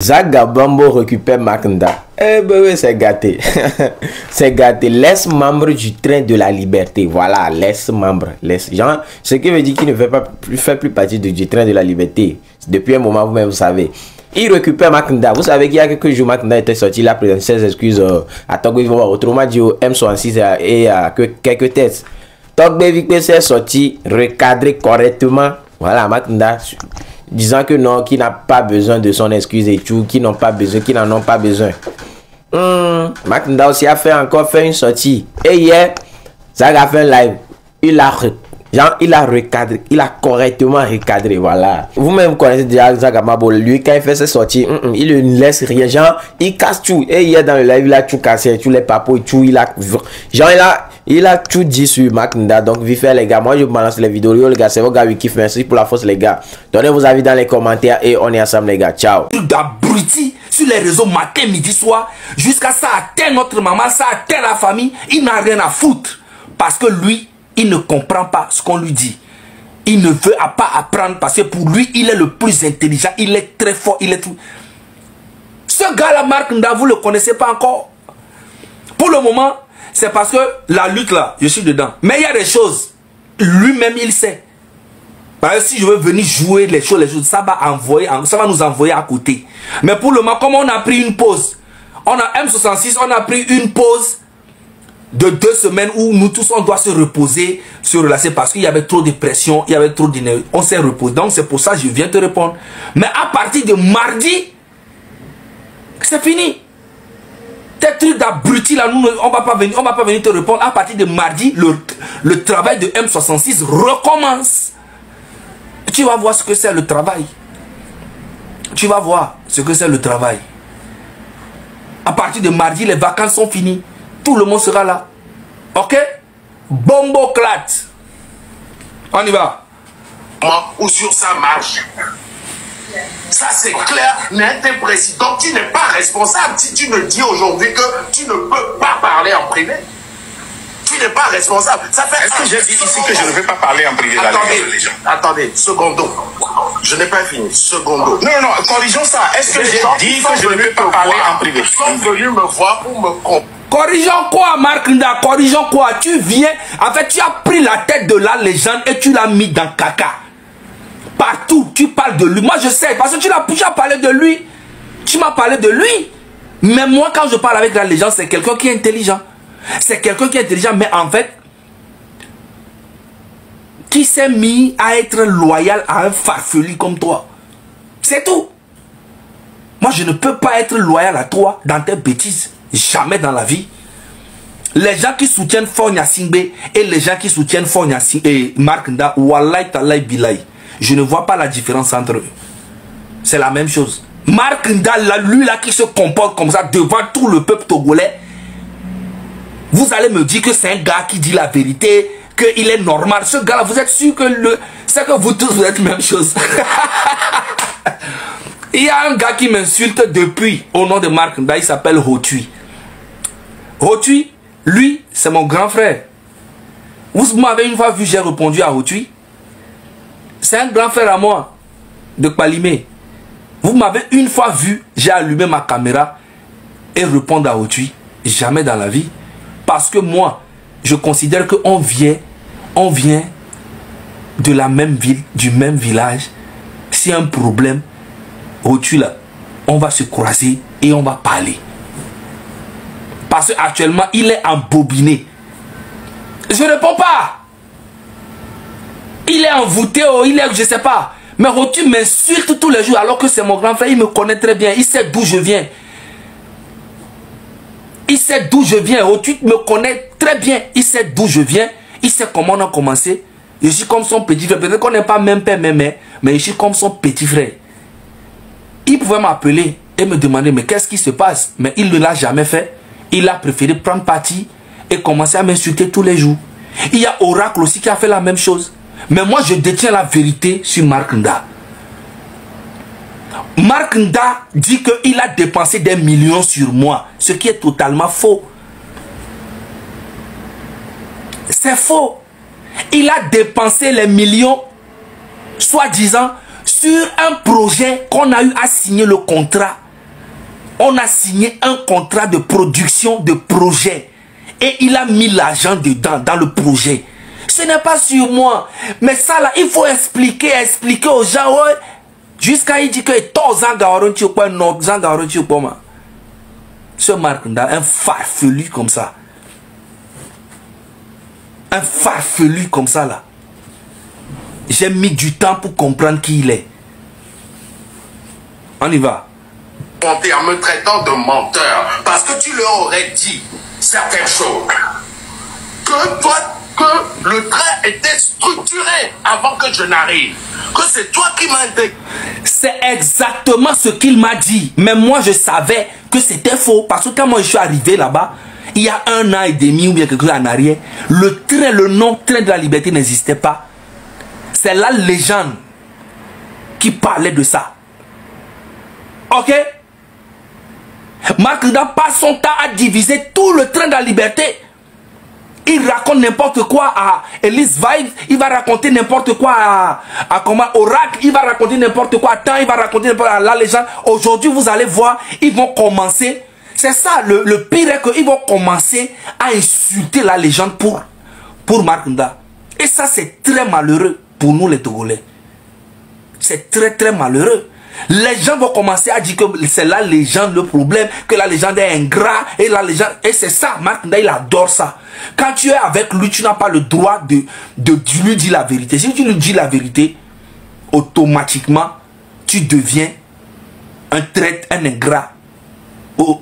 Zaga Bambo récupère Makanda. Eh ben oui, c'est gâté. C'est gâté. Laisse membre du train de la liberté. Voilà, laisse membre. Laisse. Genre, ce qui veut dire qu'il ne fait plus partie du train de la liberté. Depuis un moment, vous-même, vous savez. Il récupère Makanda. Vous savez qu'il y a quelques jours, Makanda était sorti. Il a présenté ses excuses à Togbe. Autrement dit, au M66 et à quelques tests. Togbe Vic s'est sorti, recadré correctement. Voilà, Makanda. Disant que non, qui n'a pas besoin de son excuse et tout, qui n'en ont pas besoin. Makanda aussi a fait une sortie. Et hier, Zaga a fait un live. Il a recadré, il a correctement recadré, voilà. Vous-même connaissez déjà Zaga Mabo. Lui, quand il fait ses sorties, il ne laisse rien. Genre, il casse tout. Et hier, dans le live, il a tout cassé, tous les papos et tout. Il a tout dit sur Makanda. Donc, vite fait, les gars. Moi, je balance les vidéos. Yo, les gars, c'est vos gars qui kiffent. Merci pour la force, les gars. Donnez vos avis dans les commentaires et on est ensemble, les gars. Ciao. D'abruti sur les réseaux matin, midi, soir. Jusqu'à ça atteint notre maman, ça atteint la famille. Il n'a rien à foutre. Parce que lui, il ne comprend pas ce qu'on lui dit. Il ne veut pas apprendre parce que pour lui, il est le plus intelligent. Il est très fort. Il est tout. Ce gars-là, Makanda, vous ne le connaissez pas encore. Pour le moment, c'est parce que la lutte là, je suis dedans. Mais il y a des choses, lui-même il sait. Parce que si je veux venir jouer les choses, ça va nous envoyer à côté. Mais pour le moment, comme on a pris une pause, on a M66, on a pris une pause de 2 semaines où nous tous on doit se reposer, se relâcher parce qu'il y avait trop de pression, il y avait trop d'énergie. On s'est reposé. Donc c'est pour ça que je viens te répondre. Mais à partir de mardi, c'est fini. Tes trucs d'abruti là, nous, on va pas venir te répondre. À partir de mardi, le travail de M66 recommence. Tu vas voir ce que c'est le travail. Tu vas voir ce que c'est le travail. À partir de mardi, les vacances sont finies. Tout le monde sera là. Ok? Bombo clat. On y va. Ou sur sa marche. Ça c'est clair, net et précis. Donc tu n'es pas responsable si tu me dis aujourd'hui que tu ne peux pas parler en privé. Tu n'es pas responsable. Ça fait. Est-ce que j'ai dit ici que je ne vais pas parler en privé? Attendez, secondo. Je n'ai pas fini. Secondo. Non, corrigeons ça. Est-ce que j'ai dit que je ne vais pas parler en privé? Ils sont venus me voir pour me comprendre. Corrigeons quoi, Makanda? Corrigeons quoi? Tu viens, en fait, tu as pris la tête de la légende et tu l'as mis dans caca. Partout, tu parles de lui. Moi, je sais, parce que tu as parlé de lui. Tu m'as parlé de lui. Mais moi, quand je parle avec la légende, c'est quelqu'un qui est intelligent. C'est quelqu'un qui est intelligent, mais en fait, qui s'est mis à être loyal à un farfelu comme toi. C'est tout. Moi, je ne peux pas être loyal à toi dans tes bêtises. Jamais dans la vie. Les gens qui soutiennent Fonya Singbe et les gens qui soutiennent Fonya et Makanda, Wallahi Talai Bilai. Je ne vois pas la différence entre eux. C'est la même chose. Makanda, lui là qui se comporte comme ça devant tout le peuple togolais, vous allez me dire que c'est un gars qui dit la vérité, qu'il est normal. Ce gars-là, vous êtes sûr que c'est que vous tous vous êtes la même chose. Il y a un gars qui m'insulte depuis au nom de Makanda, il s'appelle Hotui. Hotui, lui, c'est mon grand frère. Vous m'avez une fois vu, j'ai répondu à Hotui. C'est un grand frère à moi, de Palimé. Vous m'avez une fois vu, j'ai allumé ma caméra et répondre à Hotui. Jamais dans la vie. Parce que moi, je considère qu'on vient de la même ville, du même village. S'il y a un problème, Hotui là, on va se croiser et on va parler. Parce qu'actuellement, il est embobiné. Je ne réponds pas. Il est envoûté, il est, je sais pas. Mais Hotui m'insulte tous les jours alors que c'est mon grand frère. Il me connaît très bien. Il sait d'où je viens. Il sait d'où je viens. Hotui me connaît très bien. Il sait d'où je viens. Il sait comment on a commencé. Je suis comme son petit frère. Peut-être qu'on n'est pas même père, même mère. Mais je suis comme son petit frère. Il pouvait m'appeler et me demander mais qu'est-ce qui se passe? Mais il ne l'a jamais fait. Il a préféré prendre parti et commencer à m'insulter tous les jours. Il y a Oracle aussi qui a fait la même chose. Mais moi, je détiens la vérité sur Makanda. Makanda dit qu'il a dépensé des millions sur moi. Ce qui est totalement faux. C'est faux. Il a dépensé les millions, soi-disant, sur un projet qu'on a eu à signer le contrat On a signé un contrat de production de projet. Et il a mis l'argent dedans, dans le projet. Ce n'est pas sur moi. Mais ça là, il faut expliquer aux gens. Ouais, jusqu'à il dit que ce Marc Nda, un farfelu comme ça. Un farfelu comme ça là. J'ai mis du temps pour comprendre qui il est. On y va. En me traitant de menteur, parce que tu leur aurais dit certaines choses. Que toi, que le train était structuré avant que je n'arrive. Que c'est toi qui m'as intégré. C'est exactement ce qu'il m'a dit. Mais moi, je savais que c'était faux. Parce que quand moi, je suis arrivé là-bas, il y a 1 an et demi ou bien quelque chose en arrière, le train, le nom train de la liberté n'existait pas. C'est la légende qui parlait de ça. Ok? Marc Nda passe son temps à diviser tout le train de la liberté. Il raconte n'importe quoi à Elise Vibes, il va raconter n'importe quoi à comment Oracle, il va raconter n'importe quoi à Temps, il va raconter n'importe quoi à La Légende. Aujourd'hui, vous allez voir, ils vont commencer. C'est ça, le pire est qu'ils vont commencer à insulter La Légende pour Marc Nda. Et ça, c'est très malheureux pour nous les Togolais. C'est très très malheureux. Les gens vont commencer à dire que c'est La Légende le problème, que La Légende est ingrat, et La Légende, et c'est ça, Marc Nda, il adore ça. Quand tu es avec lui, tu n'as pas le droit de lui dire la vérité. Si tu lui dis la vérité, automatiquement, tu deviens un traître, un ingrat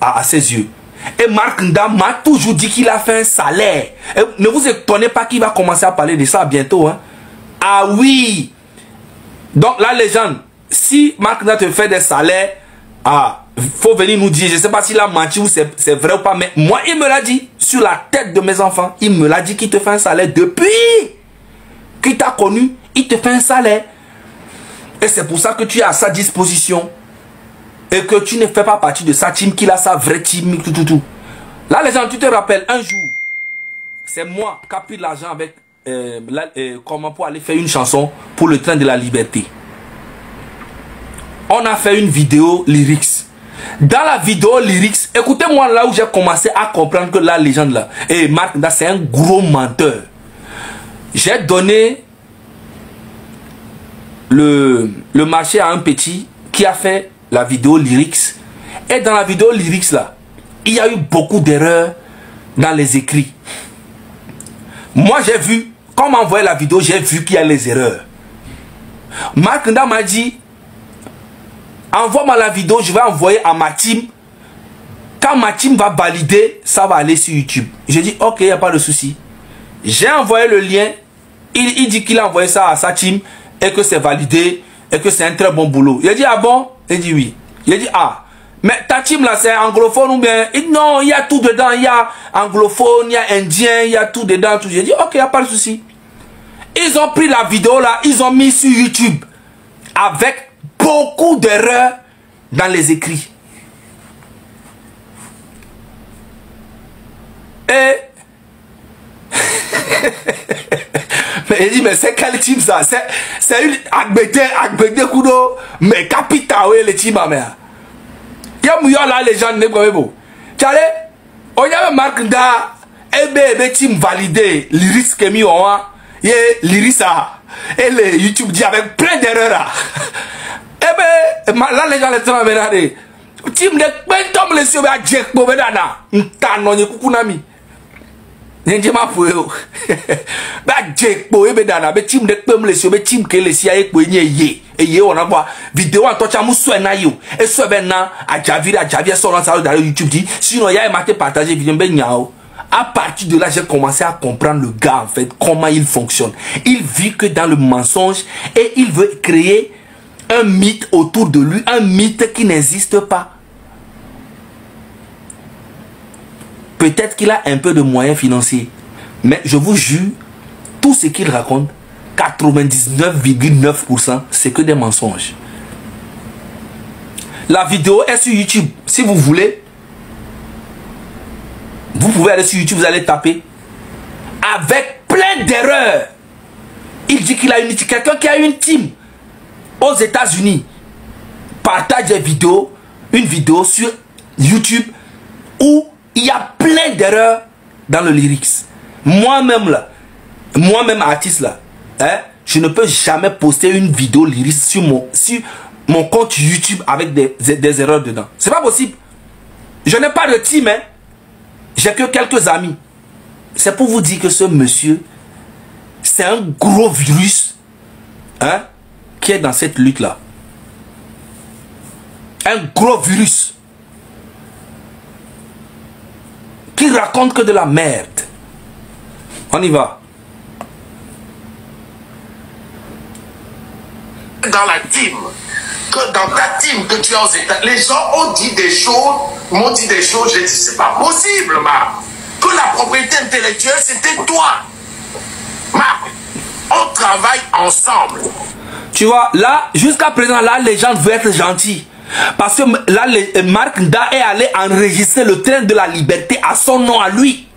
à ses yeux. Et Marc Nda m'a toujours dit qu'il a fait un salaire. Et ne vous étonnez pas qu'il va commencer à parler de ça bientôt. Hein. Ah oui! Donc La Légende, si Marc Nda te fait des salaires, faut venir nous dire, je ne sais pas s'il a menti ou c'est vrai ou pas, mais moi il me l'a dit, sur la tête de mes enfants, il me l'a dit qu'il te fait un salaire depuis qu'il t'a connu, il te fait un salaire. Et c'est pour ça que tu es à sa disposition et que tu ne fais pas partie de sa team, qu'il a sa vraie team, tout. Là les gens, tu te rappelles, un jour, c'est moi qui ai pris de l'argent avec, comment pour aller faire une chanson pour le train de la liberté. On a fait une vidéo lyrics. Dans la vidéo lyrics, écoutez-moi là où j'ai commencé à comprendre que La Légende là, et Marc Nda c'est un gros menteur. J'ai donné le marché à un petit qui a fait la vidéo lyrics. Et dans la vidéo lyrics là, il y a eu beaucoup d'erreurs dans les écrits. Moi j'ai vu, quand on m'a envoyé la vidéo, j'ai vu qu'il y a les erreurs. Marc Nda m'a dit, envoie-moi la vidéo, je vais envoyer à ma team. Quand ma team va valider, ça va aller sur YouTube. J'ai dit, ok, il n'y a pas de souci. J'ai envoyé le lien. Il dit qu'il a envoyé ça à sa team et que c'est validé et que c'est un très bon boulot. Il a dit, ah bon? Il dit oui. Il a dit, ah, mais ta team là, c'est anglophone ou bien? Il dit, non, il y a tout dedans. Il y a anglophone, il y a indien, il y a tout dedans. Tout. J'ai dit, ok, il n'y a pas de souci. Ils ont pris la vidéo là, ils ont mis sur YouTube avec beaucoup d'erreurs dans les écrits. Et mais il dit, mais c'est quel team ça? C'est une Agbede Kudo, mais capital le team à mère. Il y a mouillon là les gens ne connaissent pas. Tu allais, on y a Marc Nda, et team validé, lyrics que mis en et lyrics et le YouTube dit avec plein d'erreurs. Eh ben, là les gens les sont venus. Team de pentom les sur à Jack Bobedana. Ntano ni kukunami. Nenje ma fouyo. Ba Jack Bobedana, be team de pem les sur be team que les sia ekpo nye ye on a voir vidéo en tocha mu so na yo. E so be na a Javier sur dans YouTube dit sinon il y a maté partager vidéo be nyao. À partir de là, j'ai commencé à comprendre le gars en fait, comment il fonctionne. Il vit que dans le mensonge et il veut créer un mythe autour de lui, un mythe qui n'existe pas. Peut-être qu'il a un peu de moyens financiers, mais je vous jure, tout ce qu'il raconte, 99,9%, c'est que des mensonges. La vidéo est sur YouTube. Si vous voulez, vous pouvez aller sur YouTube, vous allez taper. Avec plein d'erreurs. Il dit qu'il a quelqu'un qui a une team aux États-Unis partage des vidéos, une vidéo sur YouTube où il y a plein d'erreurs dans le lyrics. Moi-même là, moi-même artiste là, hein, je ne peux jamais poster une vidéo lyrics sur mon compte YouTube avec des erreurs dedans. C'est pas possible. Je n'ai pas de team, hein. J'ai que quelques amis. C'est pour vous dire que ce monsieur, c'est un gros virus, hein, qui est dans cette lutte là. Un gros virus qui raconte que de la merde. On y va. Dans la team, que dans ta team que tu as aux États, les gens ont dit des choses, m'ont dit des choses, j'ai dit c'est pas possible, Marc. Que la propriété intellectuelle c'était toi. Marc, on travaille ensemble. Tu vois, là, jusqu'à présent, là, les gens veulent être gentils. Parce que là, Marc Nda est allé enregistrer le train de la liberté à son nom à lui.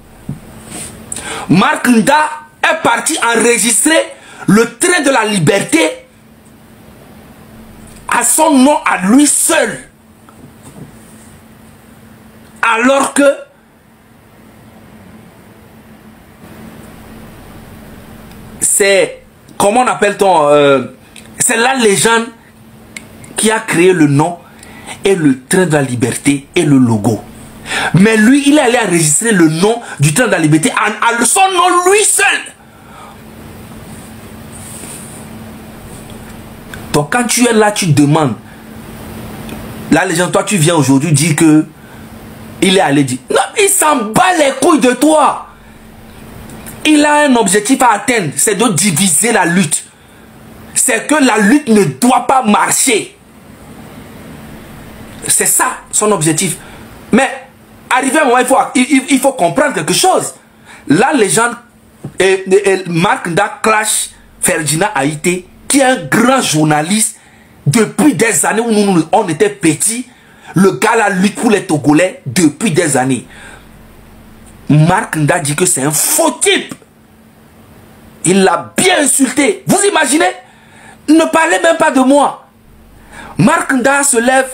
Marc Nda est parti enregistrer le train de la liberté à son nom à lui seul. Alors que c'est, comment on appelle-t-on, c'est la légende qui a créé le nom et le train de la liberté et le logo. Mais lui, il est allé enregistrer le nom du train de la liberté à son nom lui seul. Donc quand tu es là, tu demandes. La légende, toi tu viens aujourd'hui dire que il est allé dire. Non, il s'en bat les couilles de toi. Il a un objectif à atteindre, c'est de diviser la lutte. C'est que la lutte ne doit pas marcher. C'est ça son objectif. Mais arrivé à un moment, il faut comprendre quelque chose. La légende Marc Nda clash Ferdinand Haïté, qui est un grand journaliste depuis des années où nous, on était petits. Le gars là lutte pour les Togolais depuis des années. Marc Nda dit que c'est un faux type. Il l'a bien insulté. Vous imaginez? Ne parlez même pas de moi. Marc Nda se lève.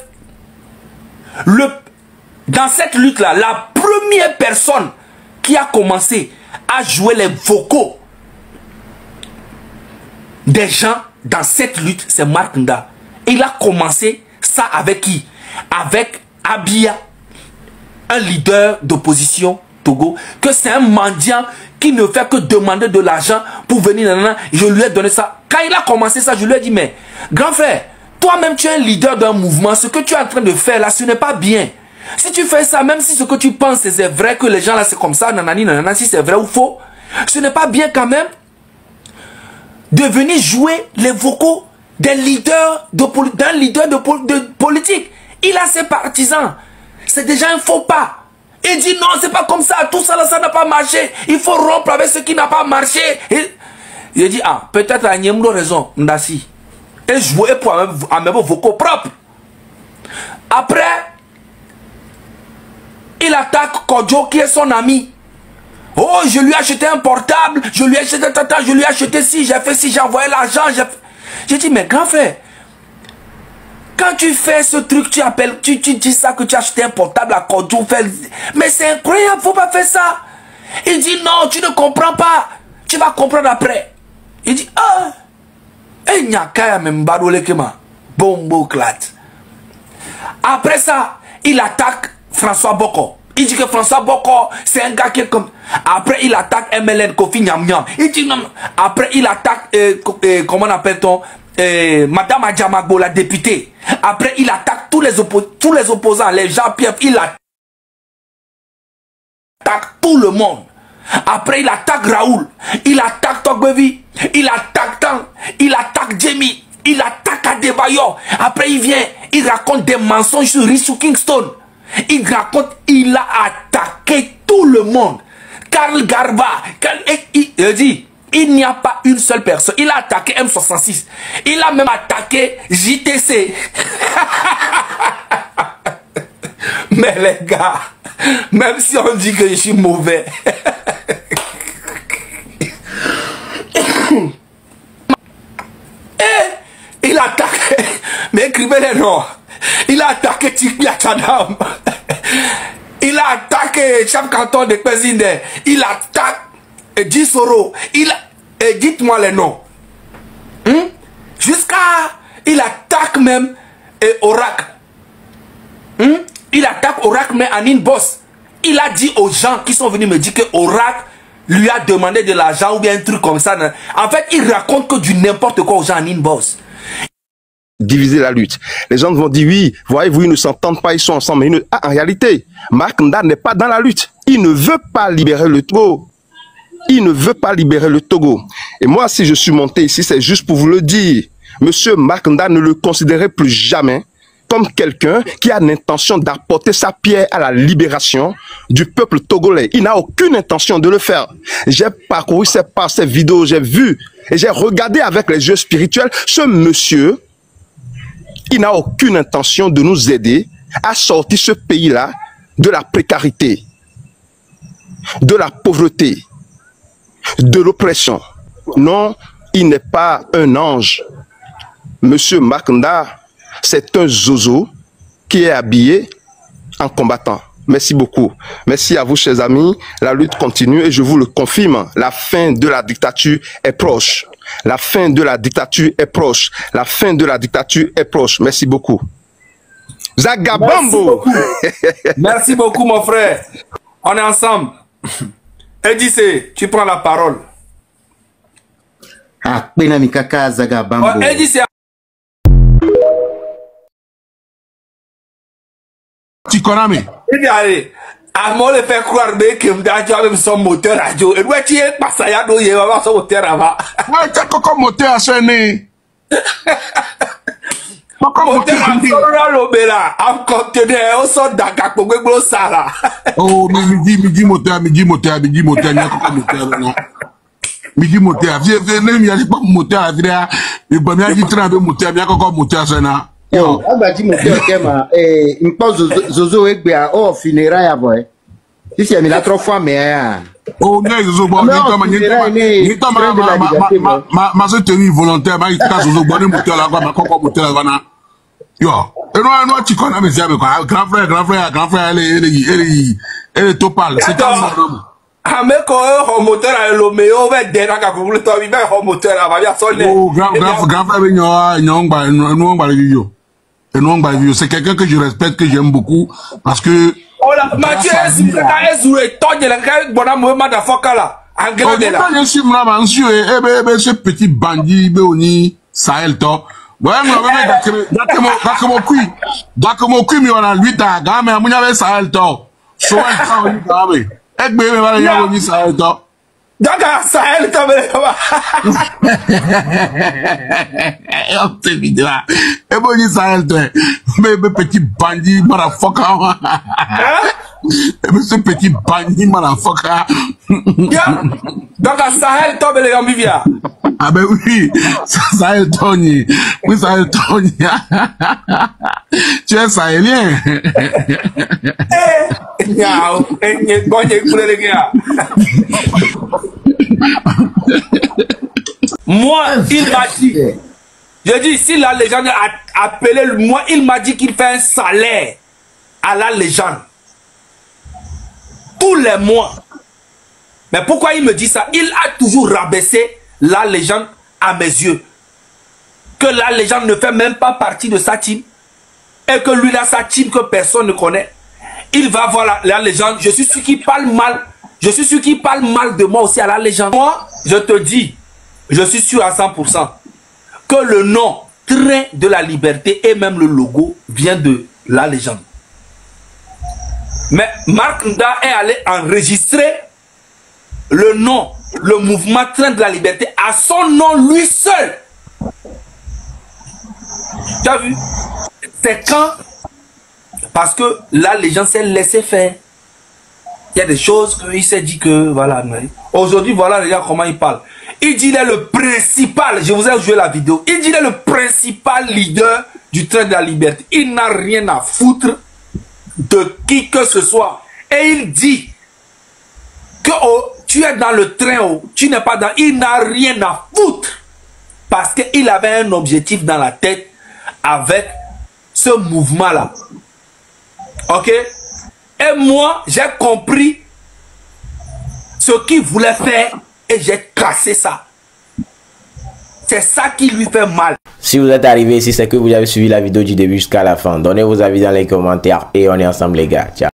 Dans cette lutte-là, la première personne qui a commencé à jouer les vocaux des gens dans cette lutte, c'est Marc Nda. Il a commencé ça avec qui? Avec Abia, un leader d'opposition Togo, que c'est un mendiant qui ne fait que demander de l'argent pour venir. Nanana. Je lui ai donné ça. Quand il a commencé ça, je lui ai dit, mais grand frère, toi-même tu es un leader d'un mouvement, ce que tu es en train de faire là, ce n'est pas bien. Si tu fais ça, même si ce que tu penses c'est vrai, que les gens là c'est comme ça, nanani, nanana, si c'est vrai ou faux, ce n'est pas bien quand même de venir jouer les vocaux d'un leader de politique. Il a ses partisans. C'est déjà un faux pas. Il dit non, c'est pas comme ça, tout ça là, ça n'a pas marché. Il faut rompre avec ce qui n'a pas marché. Il dit, ah, peut-être à Niemdo raison, Ndassi. Et jouer pour un même vocaux propre. Après, il attaque Kodjo qui est son ami. Oh, je lui ai acheté un portable, je lui ai acheté je lui ai acheté ci, j'ai fait ci, j'ai envoyé l'argent. J'ai dit, mais grand frère, quand tu fais ce truc, tu dis ça que tu as acheté un portable à Kodjo. Mais c'est incroyable, faut pas faire ça. Il dit, non, tu ne comprends pas. Tu vas comprendre après. Il dit, ah, et nyakaya membadole kema, bombo clat. Après ça, il attaque François Boko. Il dit que François Boko, c'est un gars qui est comme... Après, il attaque MLN, Kofi Nyam Nyam. Il dit non. Après, il attaque, comment on appelle-t-on, Madame Adjamagbo, la députée. Après, il attaque tous les opposants, les Jean-Pierre, il attaque tout le monde. Après, il attaque Raoul, il attaque Togbevi, il attaque Tang, il attaque Jamie, il attaque Adebayo. Après, il vient, il raconte des mensonges sur Richou Kingston. Il raconte, il a attaqué tout le monde. Karl Garba, il dit, il n'y a pas une seule personne. Il a attaqué M66. Il a même attaqué JTC. Mais les gars, même si on dit que je suis mauvais, il a attaqué, mais écrivez les noms. Il a attaqué Tikpi Achadam. Il a attaqué chef canton de Pézinde. Il attaque Djisoro. Dites-moi les noms. Jusqu'à... Il attaque même Oracle. Il attaque Oracle, mais en inbox. Il a dit aux gens qui sont venus me dire que Oracle lui a demandé de l'argent ou bien un truc comme ça. En fait, il raconte que du n'importe quoi aux gens en inbox. Diviser la lutte. Les gens vont dire oui, voyez-vous, ils ne s'entendent pas, ils sont ensemble. Mais en réalité, Marc Nda n'est pas dans la lutte. Il ne veut pas libérer le Togo. Il ne veut pas libérer le Togo. Et moi, si je suis monté ici, c'est juste pour vous le dire. Monsieur Marc Nda, ne le considérez plus jamais comme quelqu'un qui a l'intention d'apporter sa pierre à la libération du peuple togolais. Il n'a aucune intention de le faire. J'ai parcouru ces vidéos, j'ai vu et j'ai regardé avec les yeux spirituels. Ce monsieur, il n'a aucune intention de nous aider à sortir ce pays-là de la précarité, de la pauvreté, de l'oppression. Non, il n'est pas un ange. Monsieur Marc Nda, c'est un zozo qui est habillé en combattant. Merci beaucoup. Merci à vous, chers amis. La lutte continue et je vous le confirme. La fin de la dictature est proche. La fin de la dictature est proche. La fin de la dictature est proche. Merci beaucoup. Zagabambo. Merci beaucoup, mon frère. On est ensemble. Edissé, tu prends la parole. Ah, Benamikaka Zagabambo. Edissé. Tikonami. Allez, à moi le faire croire que m'dadjo avec son moteur radio. Et ouais, tu es pas ça ya do ye va son moteur avant. Ouais, t'as quoi moteur à sonner? Moteur à sonner l'obéra. En conteneur, on sort d'Agak pour gros sala. Oh, midi moteur, midi moteur, midi moteur, il y a quoi moteur non? Midi moteur, il y a pas moteur, il y a dit train de moteur, il y a quoi moteur ça na? Yo, on va dire moteur Kema, une pause Zozo Egbea, oh, funérailles à boy. Si c'est mis là 3 fois, mais. Oh, mais Zozo, bon, ma tenue volontaire, ma Zozo, bon, moteur là, ma coco moteur là, yo, et non, tu connais, mais c'est grand frère, elle est topale, c'est un homme. Ah, mais quand un moteur à l'Omeo, on va dire qu'on veut le temps, il va un moteur à la sonner. Oh, grand frère, c'est quelqu'un que je respecte, que j'aime beaucoup, parce que... Oh là, Mathieu, ce petit bandit, Béoni, Sahel, toi. Ouais, mais on a 8 ans, mais on a Sahel, toi. Souvent, Sahel, toi. D'accord, Sahel, toi, et bon, il Sahel, toi. Mais petit bandit, motherfucker. Ce petit bandit, motherfucker. Donc, Sahel, toi, les gambivia. Ah ben oui, Sahel Tony. Oui, Sahel Tony. Tu es sahélien. Moi, il m'a dit, je dis, si la légende a appelé, moi, il m'a dit qu'il fait un salaire à la légende. Tous les mois. Mais pourquoi il me dit ça? Il a toujours rabaissé la légende à mes yeux. Que la légende ne fait même pas partie de sa team. Et que lui, là, sa team que personne ne connaît. Il va voir la légende. Je suis sûr qu'il parle mal. Je suis sûr qu'il parle mal de moi aussi à la légende. Moi, je te dis, je suis sûr à 100% que le nom Train de la Liberté et même le logo vient de la légende. Mais Marc Nda est allé enregistrer le nom, le mouvement Train de la Liberté à son nom lui seul. Tu as vu? C'est quand? Parce que là, les gens s'est laissé faire. Il y a des choses qu'il s'est dit que, voilà. Aujourd'hui, voilà, regarde comment il parle. Il dit qu'il est le principal, je vous ai joué la vidéo, il dit qu'il est le principal leader du Train de la Liberté. Il n'a rien à foutre de qui que ce soit. Et il dit que tu es dans le train, tu n'es pas dans... Il n'a rien à foutre. Parce qu'il avait un objectif dans la tête avec ce mouvement-là. Ok? Et moi, j'ai compris ce qu'il voulait faire et j'ai cassé ça. C'est ça qui lui fait mal. Si vous êtes arrivé ici, c'est que vous avez suivi la vidéo du début jusqu'à la fin. Donnez vos avis dans les commentaires et on est ensemble les gars. Ciao.